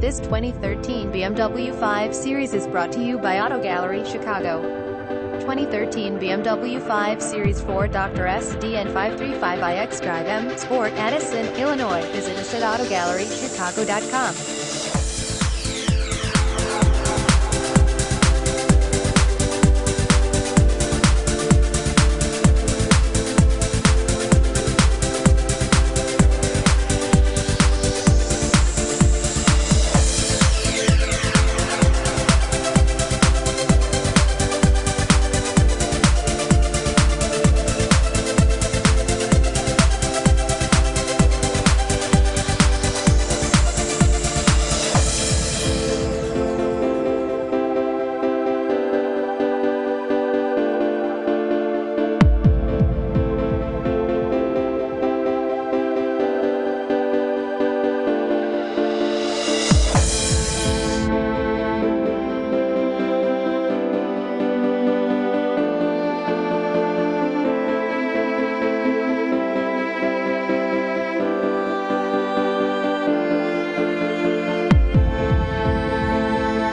This 2013 BMW 5 Series is brought to you by Auto Gallery Chicago. 2013 BMW 5 Series 4 Dr. SDN 535i xDrive MSport, Addison, Illinois. Visit us at AutoGalleryChicago.com.